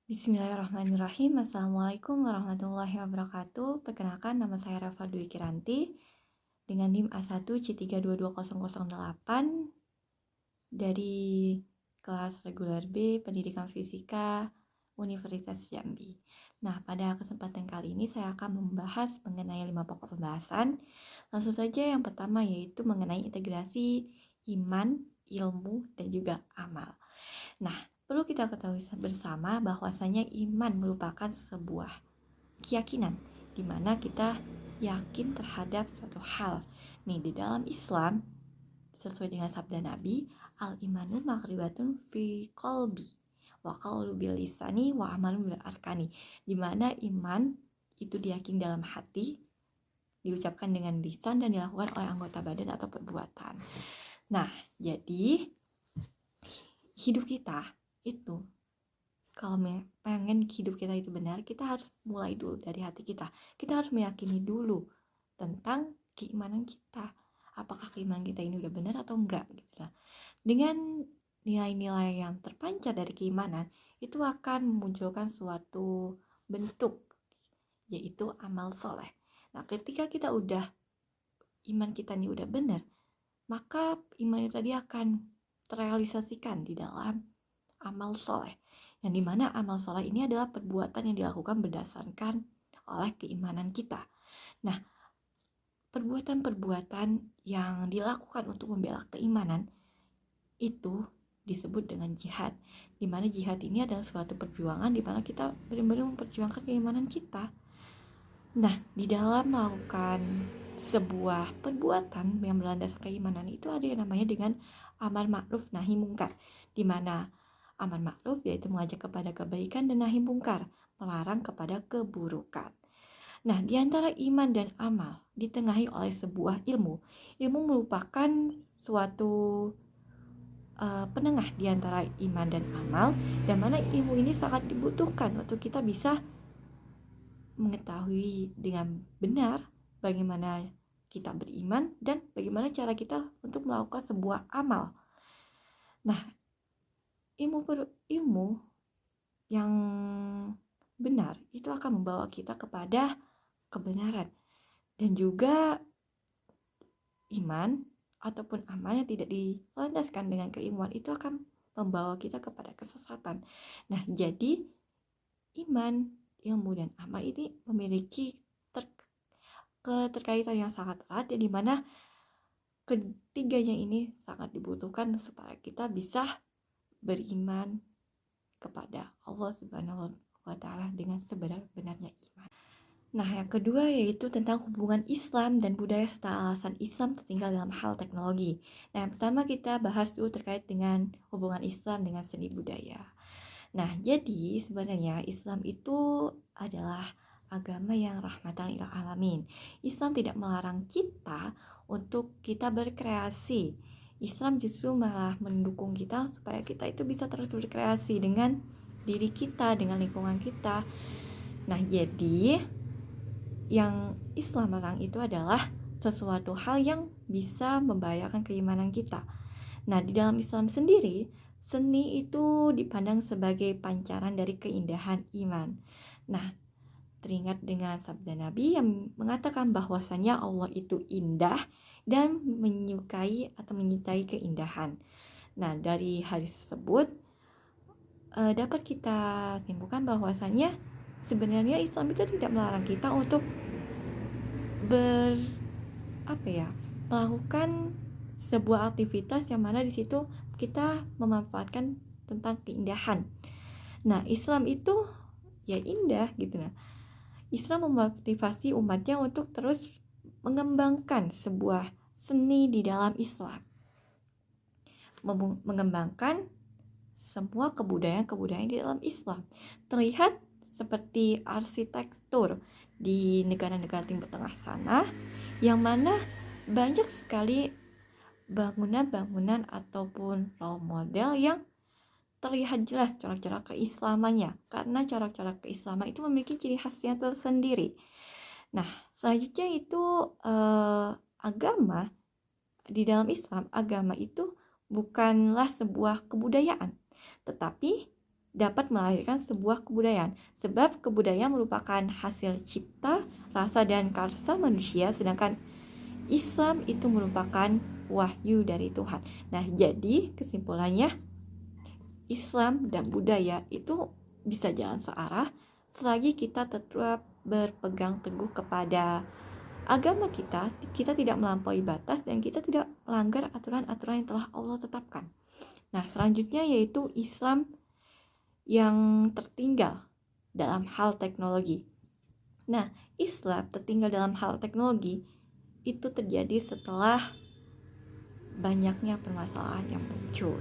Bismillahirrahmanirrahim. Assalamualaikum warahmatullahi wabarakatuh. Perkenalkan, nama saya Rafa Dwi Kiranti dengan NIM A1C322008 dari kelas reguler B Pendidikan Fisika Universitas Jambi. Nah, pada kesempatan kali ini saya akan membahas mengenai 5 pokok pembahasan. Langsung saja, yang pertama yaitu mengenai integrasi iman, ilmu, dan juga amal. Nah, perlu kita ketahui bersama bahwasanya iman merupakan sebuah keyakinan di mana kita yakin terhadap suatu hal. Nih, di dalam Islam sesuai dengan sabda Nabi, al-imanu maqribatun fi qalbi wa qaulu bil lisani wa amalun bil arkani. Di mana iman itu diyakini dalam hati, diucapkan dengan lisan dan dilakukan oleh anggota badan atau perbuatan. Nah, jadi hidup kita itu, kalau pengen hidup kita itu benar, kita harus mulai dulu dari hati kita. Kita harus meyakini dulu tentang keimanan kita. Apakah keimanan kita ini udah benar atau enggak gitu lah. Dengan nilai-nilai yang terpancar dari keimanan, itu akan memunculkan suatu bentuk, yaitu amal soleh. Nah, ketika kita iman kita ini udah benar, maka iman itu tadi akan terrealisasikan di dalam amal soleh, yang dimana amal soleh ini adalah perbuatan yang dilakukan berdasarkan oleh keimanan kita. Nah, perbuatan-perbuatan yang dilakukan untuk membela keimanan itu disebut dengan jihad, dimana jihad ini adalah suatu perjuangan dimana kita benar-benar memperjuangkan keimanan kita. Nah, di dalam melakukan sebuah perbuatan yang berlandaskan keimanan itu ada yang namanya dengan amar ma'ruf nahi mungkar, di mana amar ma'ruf yaitu mengajak kepada kebaikan dan nahi mungkar, melarang kepada keburukan. Nah, di antara iman dan amal ditengahi oleh sebuah ilmu. Ilmu merupakan suatu penengah di antara iman dan amal, dan mana ilmu ini sangat dibutuhkan untuk kita bisa mengetahui dengan benar bagaimana kita beriman dan bagaimana cara kita untuk melakukan sebuah amal. Nah, ilmu yang benar itu akan membawa kita kepada kebenaran, dan juga iman ataupun amal yang tidak dilandaskan dengan keilmuan itu akan membawa kita kepada kesesatan. Nah, jadi iman, ilmu, dan amal ini memiliki keterkaitan yang sangat erat, dan dimana ketiganya ini sangat dibutuhkan supaya kita bisa beriman kepada Allah Subhanahu wa Ta'ala dengan sebenar-benarnya iman. Nah, yang kedua yaitu tentang hubungan Islam dan budaya serta alasan Islam tertinggal dalam hal teknologi. Nah, yang pertama kita bahas dulu terkait dengan hubungan Islam dengan seni budaya. Nah, jadi sebenarnya Islam itu adalah agama yang rahmatan lil alamin. Islam tidak melarang kita untuk kita berkreasi. Islam justru malah mendukung kita supaya kita itu bisa terus berkreasi dengan diri kita, dengan lingkungan kita. Nah, jadi yang Islam larang itu adalah sesuatu hal yang bisa membahayakan keimanan kita. Nah, di dalam Islam sendiri, seni itu dipandang sebagai pancaran dari keindahan iman. Nah, teringat dengan sabda Nabi yang mengatakan bahwasanya Allah itu indah dan menyukai atau menyintai keindahan. Nah, dari hadis tersebut dapat kita simpulkan bahwasanya sebenarnya Islam itu tidak melarang kita untuk melakukan sebuah aktivitas yang mana di situ kita memanfaatkan tentang keindahan. Nah, Islam itu ya indah gitu. Nah, Islam memotivasi umatnya untuk terus mengembangkan sebuah seni di dalam Islam, mengembangkan semua kebudayaan di dalam Islam. Terlihat seperti arsitektur di negara-negara Timur Tengah sana, yang mana banyak sekali bangunan-bangunan ataupun role model yang terlihat jelas corak-corak keislamannya, karena corak-corak keislaman itu memiliki ciri khasnya tersendiri. Nah, selanjutnya itu agama di dalam Islam, agama itu bukanlah sebuah kebudayaan, tetapi dapat melahirkan sebuah kebudayaan. Sebab kebudayaan merupakan hasil cipta, rasa, dan karsa manusia, sedangkan Islam itu merupakan wahyu dari Tuhan. Nah, jadi kesimpulannya Islam dan budaya itu bisa jalan searah selagi kita tetap berpegang teguh kepada agama kita, kita tidak melampaui batas dan kita tidak melanggar aturan-aturan yang telah Allah tetapkan. Nah, selanjutnya yaitu Islam yang tertinggal dalam hal teknologi. Nah, Islam tertinggal dalam hal teknologi itu terjadi setelah banyaknya permasalahan yang muncul.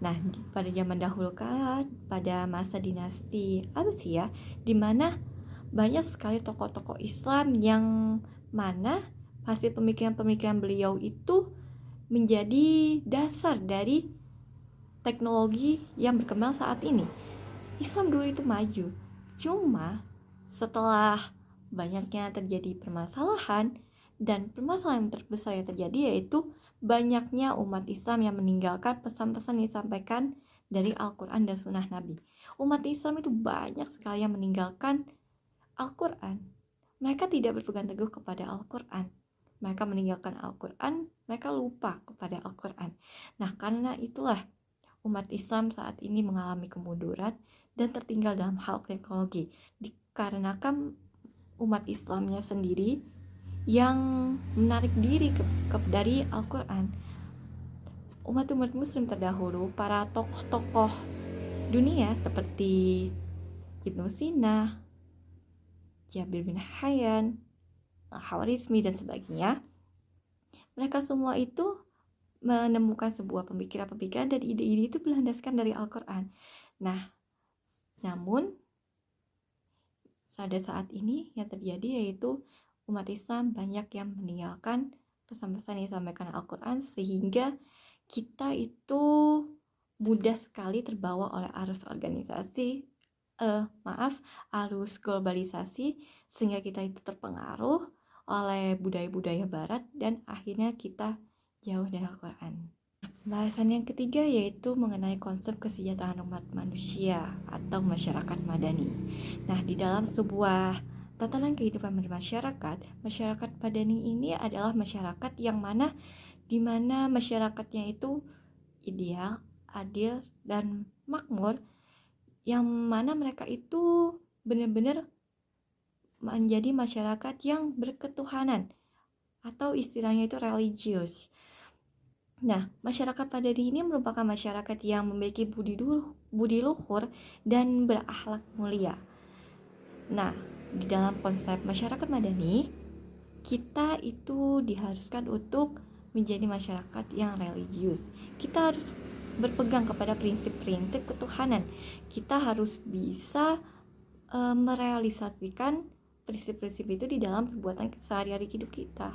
Nah, pada zaman dahulu kala, pada masa dinasti Abbasiyah, di mana banyak sekali tokoh-tokoh Islam yang mana hasil pemikiran-pemikiran beliau itu menjadi dasar dari teknologi yang berkembang saat ini. Islam dulu itu maju, cuma setelah banyaknya terjadi permasalahan, dan permasalahan yang terbesar yang terjadi yaitu banyaknya umat Islam yang meninggalkan pesan-pesan yang disampaikan dari Al-Quran dan Sunnah Nabi. Umat Islam itu banyak sekali yang meninggalkan Al-Quran. Mereka tidak berpegang teguh kepada Al-Quran. Mereka meninggalkan Al-Quran, mereka lupa kepada Al-Quran. Nah, karena itulah umat Islam saat ini mengalami kemunduran dan tertinggal dalam hal teknologi. Dikarenakan umat Islamnya sendiri yang menarik diri dari Al-Quran. Umat-umat muslim terdahulu, para tokoh-tokoh dunia seperti Ibnu Sina, Jabir bin Hayyan, Al-Khwarizmi, dan sebagainya, mereka semua itu menemukan sebuah pemikiran-pemikiran dan ide-ide itu berlandaskan dari Al-Quran. Nah, namun pada saat ini yang terjadi yaitu umat Islam banyak yang meninggalkan pesan-pesan yang disampaikan Al-Quran, sehingga kita itu mudah sekali terbawa oleh arus arus globalisasi, sehingga kita itu terpengaruh oleh budaya-budaya barat dan akhirnya kita jauh dari Al-Quran. Bahasan yang ketiga yaitu mengenai konsep kesejahteraan umat manusia atau masyarakat madani. Nah, di dalam sebuah tatanan kehidupan bermasyarakat, masyarakat madani ini adalah masyarakat yang mana di mana masyarakatnya itu ideal, adil, dan makmur, yang mana mereka itu benar-benar menjadi masyarakat yang berketuhanan atau istilahnya itu religius. Nah, masyarakat madani ini merupakan masyarakat yang memiliki budi luhur dan berakhlak mulia. Nah, di dalam konsep masyarakat madani, kita itu diharuskan untuk menjadi masyarakat yang religius. Kita harus berpegang kepada prinsip-prinsip ketuhanan. Kita harus bisa merealisasikan prinsip-prinsip itu di dalam perbuatan sehari-hari hidup kita.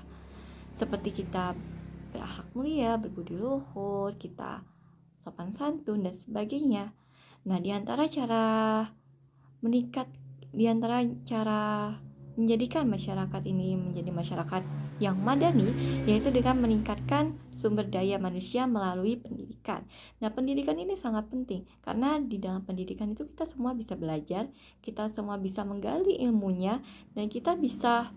Seperti kita berakhlak mulia, berbudi luhur, kita sopan santun, dan sebagainya. Nah, di antara cara menjadikan masyarakat ini menjadi masyarakat yang madani, yaitu dengan meningkatkan sumber daya manusia melalui pendidikan. Nah, pendidikan ini sangat penting karena di dalam pendidikan itu kita semua bisa belajar, kita semua bisa menggali ilmunya, dan kita bisa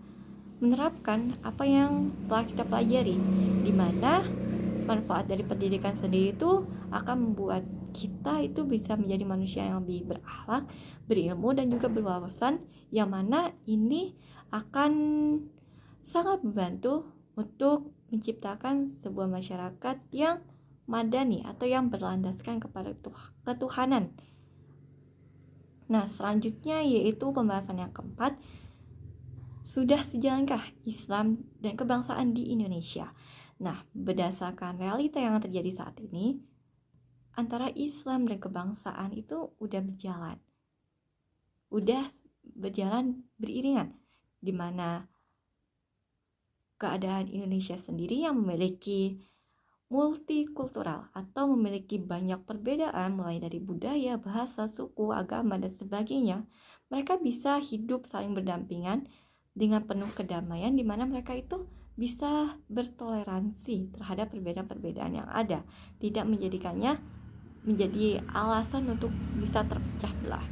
menerapkan apa yang telah kita pelajari, di mana manfaat dari pendidikan sendiri itu akan membuat kita itu bisa menjadi manusia yang lebih berakhlak, berilmu, dan juga berwawasan, yang mana ini akan sangat membantu untuk menciptakan sebuah masyarakat yang madani atau yang berlandaskan kepada ketuhanan. Nah, selanjutnya yaitu pembahasan yang keempat, sudah sejalankah Islam dan kebangsaan di Indonesia? Nah, berdasarkan realita yang terjadi saat ini, antara Islam dan kebangsaan itu udah berjalan beriringan, di mana keadaan Indonesia sendiri yang memiliki multikultural atau memiliki banyak perbedaan mulai dari budaya, bahasa, suku, agama, dan sebagainya. Mereka bisa hidup saling berdampingan dengan penuh kedamaian, di mana mereka itu bisa bertoleransi terhadap perbedaan-perbedaan yang ada, tidak menjadikannya menjadi alasan untuk bisa terpecah belah.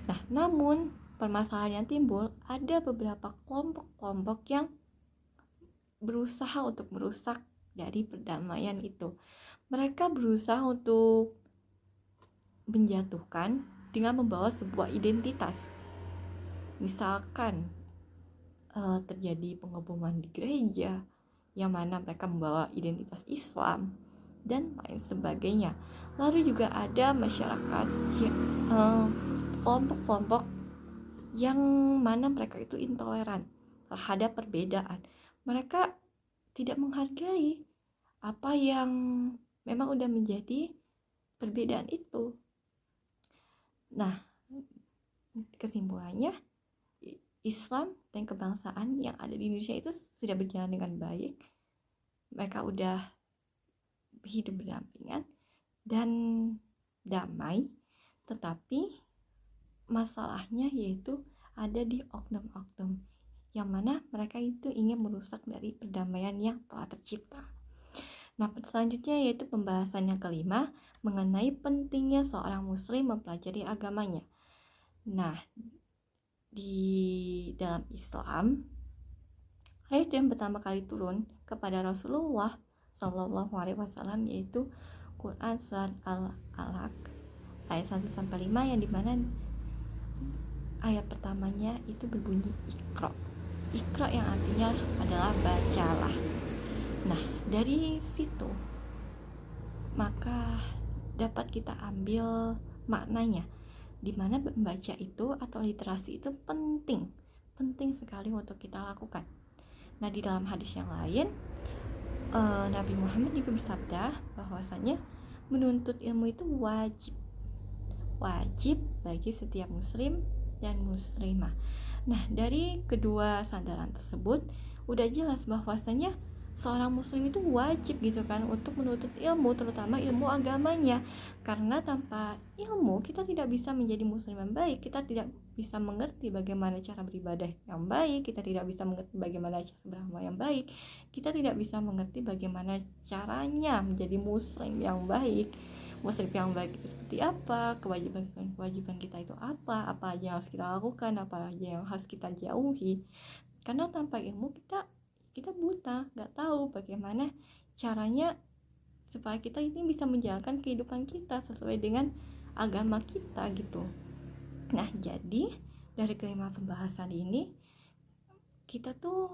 Nah, namun permasalahan yang timbul, ada beberapa kelompok-kelompok yang berusaha untuk merusak dari perdamaian itu. Mereka berusaha untuk menjatuhkan dengan membawa sebuah identitas. Misalkan terjadi pengeboman di gereja, yang mana mereka membawa identitas Islam dan lain sebagainya. Lalu juga ada masyarakat yang kelompok-kelompok yang mana mereka itu intoleran terhadap perbedaan. Mereka tidak menghargai apa yang memang udah menjadi perbedaan itu. Nah, kesimpulannya, Islam dan kebangsaan yang ada di Indonesia itu sudah berjalan dengan baik. Mereka udah hidup berdampingan dan damai, tetapi masalahnya yaitu ada di oknum-oknum yang mana mereka itu ingin merusak dari perdamaian yang telah tercipta. Nah, selanjutnya yaitu pembahasan yang kelima mengenai pentingnya seorang muslim mempelajari agamanya. Nah, di dalam Islam, ayat yang pertama kali turun kepada Rasulullah Shallallahu Alaihi Wasallam yaitu Quran surat Al-Alaq ayat 1 sampai 5, yang dimana ayat pertamanya itu berbunyi Iqra. Iqra yang artinya adalah bacalah. Nah, dari situ maka dapat kita ambil maknanya, di mana membaca itu atau literasi itu penting sekali untuk kita lakukan. Nah, di dalam hadis yang lain, Nabi Muhammad juga bersabda bahwasanya menuntut ilmu itu wajib bagi setiap muslim dan muslimah. Nah, dari kedua sandaran tersebut udah jelas bahwasanya seorang muslim itu wajib gitu kan untuk menuntut ilmu, terutama ilmu agamanya. Karena tanpa ilmu kita tidak bisa menjadi muslim yang baik, kita tidak bisa mengerti bagaimana cara beribadah yang baik, kita tidak bisa mengerti bagaimana cara beramal yang baik, kita tidak bisa mengerti bagaimana caranya menjadi muslim yang baik. Muslim yang baik itu seperti apa, kewajiban kita itu apa aja yang harus kita lakukan, apa aja yang harus kita jauhi. Karena tanpa ilmu kita buta, nggak tahu bagaimana caranya supaya kita ini bisa menjalankan kehidupan kita sesuai dengan agama kita gitu. Nah, jadi dari kelima pembahasan ini kita tuh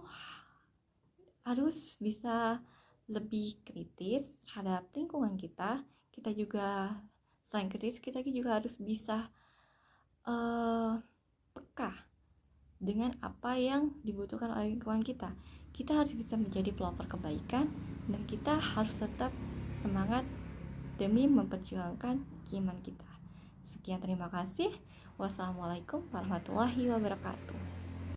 harus bisa lebih kritis terhadap lingkungan kita. Kita juga selain kritis, kita juga harus bisa peka dengan apa yang dibutuhkan oleh lingkungan kita. Kita harus bisa menjadi pelopor kebaikan dan kita harus tetap semangat demi memperjuangkan keimanan kita. Sekian, terima kasih. Wassalamualaikum warahmatullahi wabarakatuh.